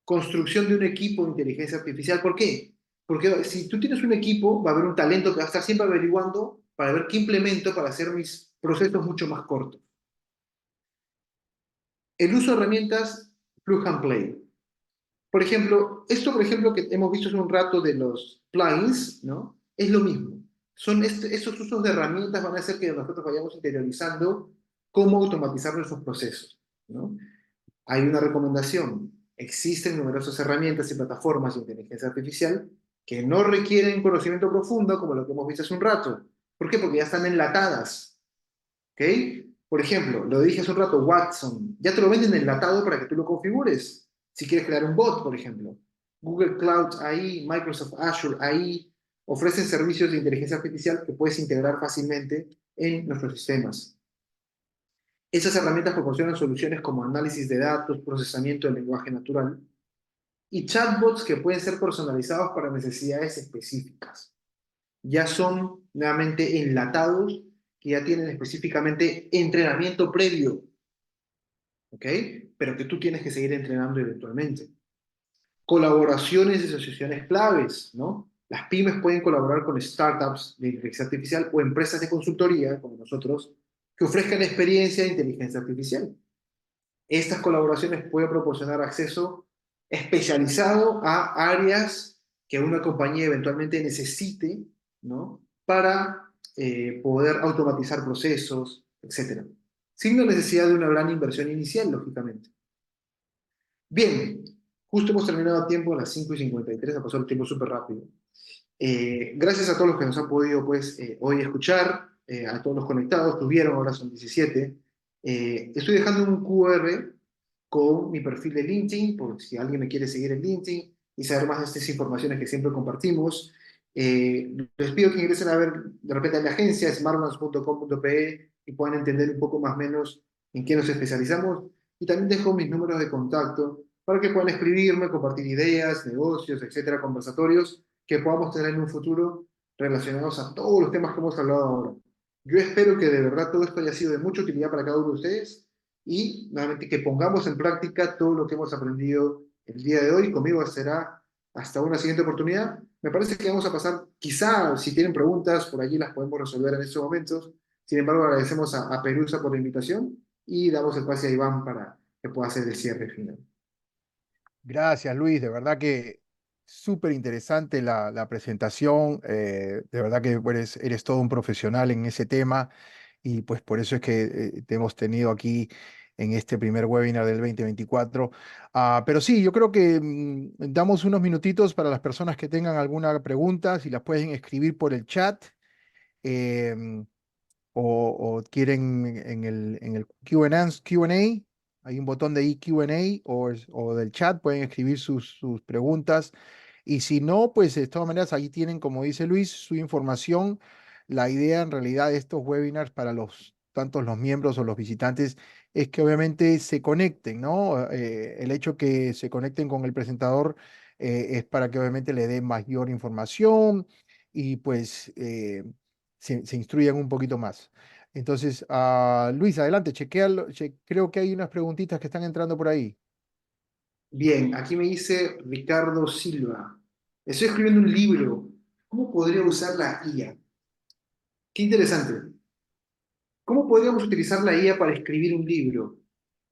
construcción de un equipo de inteligencia artificial. ¿Por qué? Porque si tú tienes un equipo, va a haber un talento que va a estar siempre averiguando para ver qué implemento para hacer mis procesos mucho más cortos. El uso de herramientas plug and play. Por ejemplo, esto, por ejemplo, que hemos visto hace un rato de los plugins, ¿no? Es lo mismo. Estos usos de herramientas van a hacer que nosotros vayamos interiorizando cómo automatizar nuestros procesos, ¿no? Hay una recomendación. Existen numerosas herramientas y plataformas de inteligencia artificial que no requieren conocimiento profundo, como lo que hemos visto hace un rato. ¿Por qué? Porque ya están enlatadas. ¿Ok? Por ejemplo, lo dije hace un rato, Watson. Ya te lo venden enlatado para que tú lo configures. Si quieres crear un bot, por ejemplo. Google Cloud ahí, Microsoft Azure ahí, ofrecen servicios de inteligencia artificial que puedes integrar fácilmente en nuestros sistemas. Esas herramientas proporcionan soluciones como análisis de datos, procesamiento del lenguaje natural y chatbots que pueden ser personalizados para necesidades específicas. Ya son nuevamente enlatados, que ya tienen específicamente entrenamiento previo, ¿ok? Pero que tú tienes que seguir entrenando eventualmente. Colaboraciones y asociaciones claves, ¿no? Las pymes pueden colaborar con startups de inteligencia artificial o empresas de consultoría, como nosotros, que ofrezcan experiencia de inteligencia artificial. Estas colaboraciones pueden proporcionar acceso especializado a áreas que una compañía eventualmente necesite, ¿no? Para poder automatizar procesos, etcétera. Sin la necesidad de una gran inversión inicial, lógicamente. Bien, justo hemos terminado a tiempo a las 5:53, ha pasado el tiempo súper rápido. Gracias a todos los que nos han podido pues, hoy escuchar, a todos los conectados, tuvieron, ahora son 17. Estoy dejando un QR con mi perfil de LinkedIn, por si alguien me quiere seguir en LinkedIn y saber más de estas informaciones que siempre compartimos. Les pido que ingresen a ver de repente a mi agencia, smartlands.com.pe, y puedan entender un poco más o menos en qué nos especializamos. Y también dejo mis números de contacto para que puedan escribirme, compartir ideas, negocios, etcétera, conversatorios que podamos tener en un futuro relacionados a todos los temas que hemos hablado ahora. Yo espero que de verdad todo esto haya sido de mucha utilidad para cada uno de ustedes y nuevamente que pongamos en práctica todo lo que hemos aprendido el día de hoy. Conmigo será hasta una siguiente oportunidad. Me parece que vamos a pasar, quizá si tienen preguntas, por allí las podemos resolver en estos momentos. Sin embargo, agradecemos a Perusa por la invitación y damos el pase a Iván para que pueda hacer el cierre final. Gracias, Luis. De verdad que súper interesante la presentación. De verdad que eres todo un profesional en ese tema y pues por eso es que te hemos tenido aquí en este primer webinar del 2024. Pero sí, yo creo que damos unos minutitos para las personas que tengan alguna pregunta, si las pueden escribir por el chat. em, o quieren en el Q&A, hay un botón de Q&A o del chat, pueden escribir sus preguntas. Y si no, pues de todas maneras ahí tienen, como dice Luis, su información. La idea en realidad de estos webinars para tanto los miembros o los visitantes es que obviamente se conecten, ¿no? El hecho que se conecten con el presentador es para que obviamente le dé mayor información y pues se instruyan un poquito más. Entonces, Luis, adelante, creo que hay unas preguntitas que están entrando por ahí. Bien, aquí me dice Ricardo Silva. Estoy escribiendo un libro. ¿Cómo podría usar la IA? Qué interesante. ¿Cómo podríamos utilizar la IA para escribir un libro?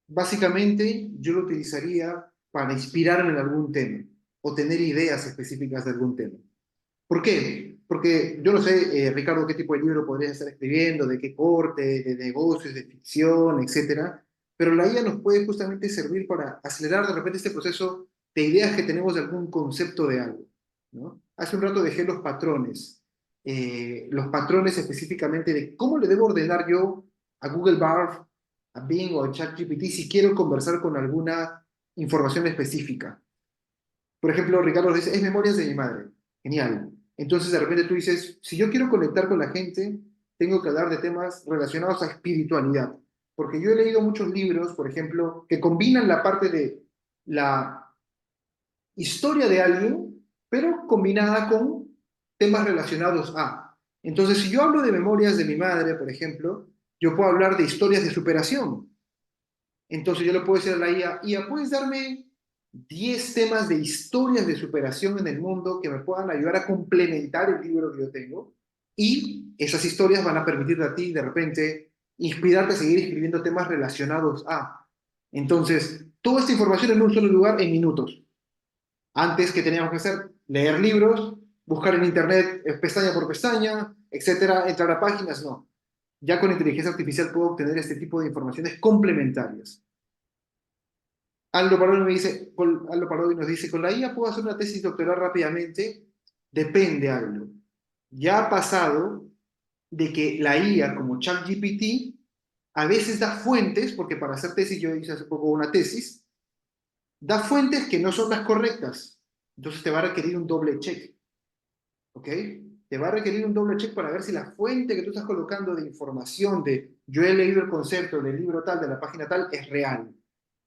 Básicamente, yo lo utilizaría para inspirarme en algún tema o tener ideas específicas de algún tema. ¿Por qué? Porque yo no sé, Ricardo, qué tipo de libro podrías estar escribiendo, de qué corte, de negocios, de ficción, etcétera. Pero la IA nos puede justamente servir para acelerar de repente este proceso de ideas que tenemos de algún concepto de algo, ¿no? Hace un rato dejé los patrones. los patrones específicamente de cómo le debo ordenar yo a Google Bard, a Bing o a ChatGPT si quiero conversar con alguna información específica. Por ejemplo, Ricardo dice, es memorias de mi madre. Genial. Entonces, de repente tú dices, si yo quiero conectar con la gente, tengo que hablar de temas relacionados a espiritualidad. Porque yo he leído muchos libros, por ejemplo, que combinan la parte de la historia de alguien, pero combinada con temas relacionados a. Entonces, si yo hablo de memorias de mi madre, por ejemplo, yo puedo hablar de historias de superación. Entonces yo le puedo decir a la IA, ¿puedes darme 10 temas de historias de superación en el mundo que me puedan ayudar a complementar el libro que yo tengo? Y esas historias van a permitirte a ti, de repente, inspirarte a seguir escribiendo temas relacionados a. Entonces, toda esta información en un solo lugar en minutos. Antes, ¿qué teníamos que hacer? Leer libros, buscar en internet pestaña por pestaña, etcétera, entrar a páginas, no. Ya con inteligencia artificial puedo obtener este tipo de informaciones complementarias. Aldo Parodi nos dice, ¿con la IA puedo hacer una tesis doctoral rápidamente? Depende, Aldo. Ya ha pasado de que la IA, como ChatGPT, a veces da fuentes, porque para hacer tesis, yo hice hace poco una tesis, da fuentes que no son las correctas. Entonces te va a requerir un doble check. ¿Ok? Te va a requerir un doble check para ver si la fuente que tú estás colocando de información de yo he leído el concepto del libro tal, de la página tal, es real.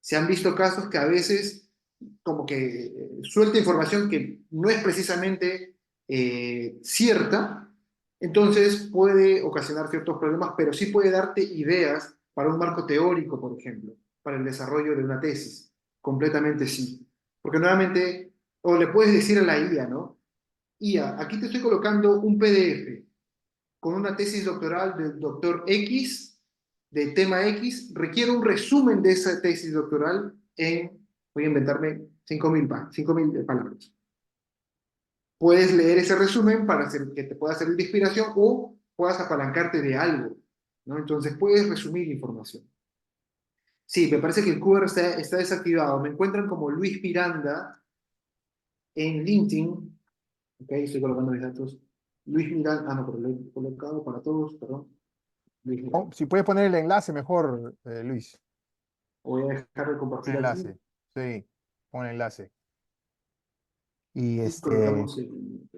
Se han visto casos que a veces como que suelta información que no es precisamente cierta, entonces puede ocasionar ciertos problemas, pero sí puede darte ideas para un marco teórico, por ejemplo, para el desarrollo de una tesis. Completamente sí. Porque nuevamente, o le puedes decir a la IA, ¿no? IA, aquí te estoy colocando un PDF con una tesis doctoral del doctor X, de tema X, requiere un resumen de esa tesis doctoral en, voy a inventarme, 5.000 palabras. Puedes leer ese resumen para que te pueda servir de inspiración o puedas apalancarte de algo, ¿no? Entonces puedes resumir información. Sí, me parece que el QR está desactivado. Me encuentran como Luis Miranda en LinkedIn. Ok, estoy colocando mis datos. Luis Miranda, no, pero lo he colocado para todos, perdón. Luis Oh, Miranda. si puedes poner el enlace mejor, Luis. Voy a dejar de Un compartir aquí enlace. Sí, pon el enlace. Y y colocamos el...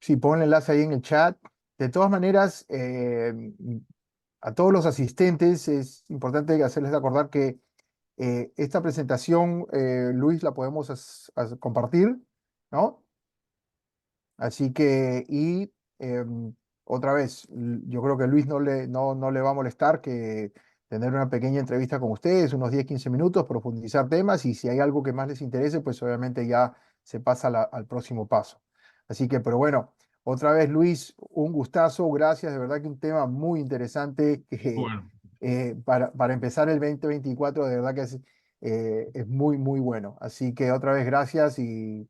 sí, pon el enlace ahí en el chat. De todas maneras, a todos los asistentes es importante hacerles acordar que esta presentación, Luis, la podemos compartir, ¿no? Así que, y otra vez, yo creo que Luis no le va a molestar que tener una pequeña entrevista con ustedes, unos 10-15 minutos, profundizar temas y si hay algo que más les interese, pues obviamente ya se pasa al próximo paso. Así que, pero bueno, otra vez, Luis, un gustazo, gracias, de verdad que un tema muy interesante que Bueno, para empezar el 2024, de verdad que es muy, muy bueno. Así que otra vez, gracias y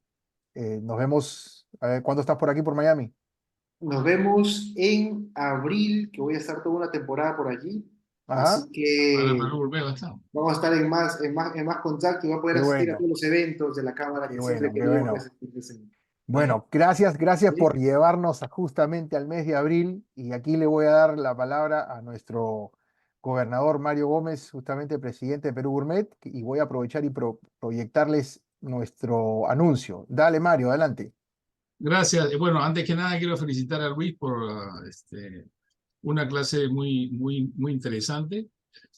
nos vemos. ¿Cuándo estás por aquí, por Miami? Nos vemos en abril, que voy a estar toda una temporada por allí. Ajá, Así para que Perú volver bastante. vamos a estar en más contacto y voy a poder qué asistir a bueno, todos los eventos de la Cámara qué que siempre he bueno, qué querido bueno. asistir presente. Bueno, gracias por ¿Sí? llevarnos justamente al mes de abril y aquí le voy a dar la palabra a nuestro gobernador Mario Gómez, justamente presidente de Perú Gourmet, y voy a aprovechar y proyectarles nuestro anuncio. Dale, Mario, adelante. Gracias. Bueno, antes que nada quiero felicitar a Luis por una clase muy interesante.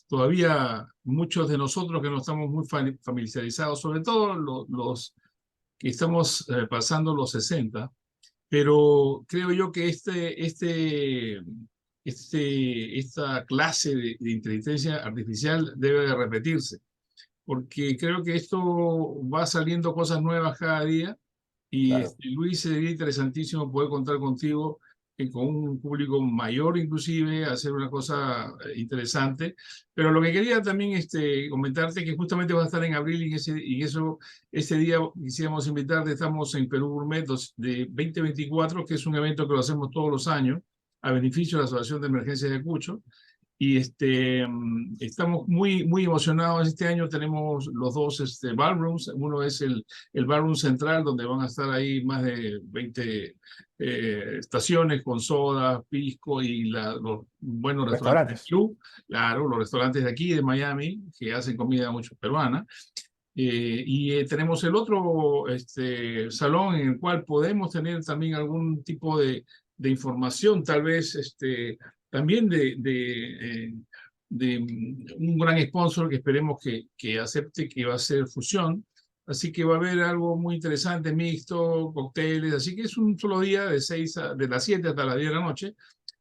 Todavía muchos de nosotros que no estamos muy familiarizados, sobre todo los que estamos pasando los 60, pero creo yo que esta clase de inteligencia artificial debe de repetirse, porque creo que esto va saliendo cosas nuevas cada día y Claro. Luis, sería interesantísimo poder contar contigo con un público mayor inclusive, hacer una cosa interesante. Pero lo que quería también comentarte que justamente va a estar en abril y ese día quisiéramos invitarte, estamos en Perú Gourmet de 2024, que es un evento que lo hacemos todos los años a beneficio de la Asociación de Emergencias de Cucho. Y estamos muy emocionados. Este año tenemos los dos ballrooms. Uno es el ballroom central, donde van a estar ahí más de 20 estaciones con soda, pisco y los buenos restaurantes del Restaurantes. club. Claro, los restaurantes de aquí, de Miami, que hacen comida mucho peruana. Tenemos el otro salón en el cual podemos tener también algún tipo de información, tal vez también de un gran sponsor que esperemos que acepte, que va a ser Fusión. Así que va a haber algo muy interesante, mixto, cócteles. Así que es un solo día de las 7 hasta las 10 de la noche.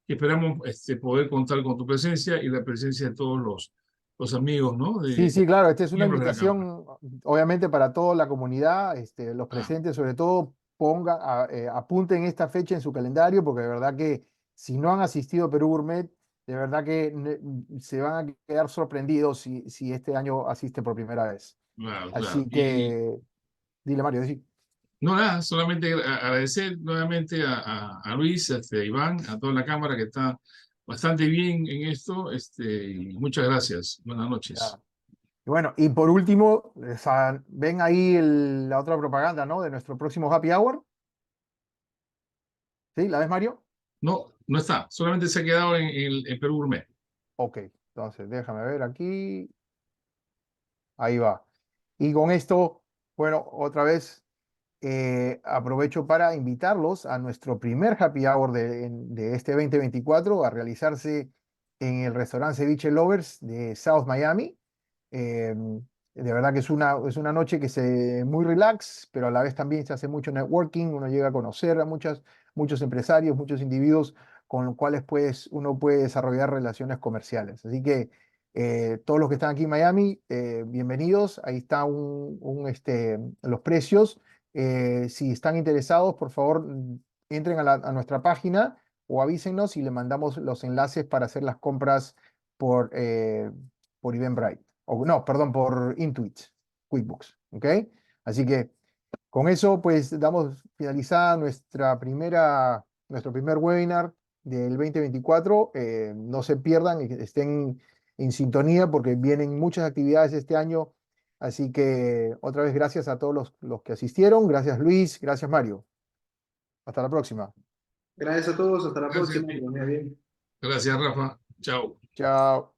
Y esperamos poder contar con tu presencia y la presencia de todos los amigos, ¿no? Sí, sí, claro, esta es una Miembros de la Cámara. invitación, obviamente, para toda la comunidad, los Ah, presentes, sobre todo, apunten esta fecha en su calendario, porque de verdad que si no han asistido a Perú Gourmet, de verdad que se van a quedar sorprendidos si este año asiste por primera vez. claro, claro. Así Y que, dile Mario, sí. no, nada, solamente agradecer nuevamente a Luis, a Iván, a toda la Cámara que está bastante bien en esto. Y muchas gracias. Buenas noches. Ya. Y bueno, y por último, ven ahí la otra propaganda, ¿no? De nuestro próximo Happy Hour. ¿Sí? ¿La ves, Mario? No, no está, solamente se ha quedado en Perú Gourmet. Ok, entonces déjame ver aquí. Ahí va. Y con esto, bueno, otra vez aprovecho para invitarlos a nuestro primer happy hour de este 2024 a realizarse en el restaurante Ceviche Lovers de South Miami. Eh, de verdad que es una noche que se muy relax, pero a la vez también se hace mucho networking, uno llega a conocer a muchos empresarios, muchos individuos con los cuales uno puede desarrollar relaciones comerciales. Así que todos los que están aquí en Miami, bienvenidos. Ahí está los precios. Si están interesados, por favor, entren a nuestra página o avísenos y le mandamos los enlaces para hacer las compras por Eventbrite. O no, perdón, por Intuit, QuickBooks. ¿Ok? Así que con eso, pues damos finalizada nuestro primer webinar del 2024. No se pierdan, estén en sintonía porque vienen muchas actividades este año. Así que otra vez gracias a todos los que asistieron. Gracias Luis, gracias Mario. Hasta la próxima. Gracias a todos, hasta la Gracias a próxima, que ti. les vaya bien. Gracias, Rafa. Chao. Chao.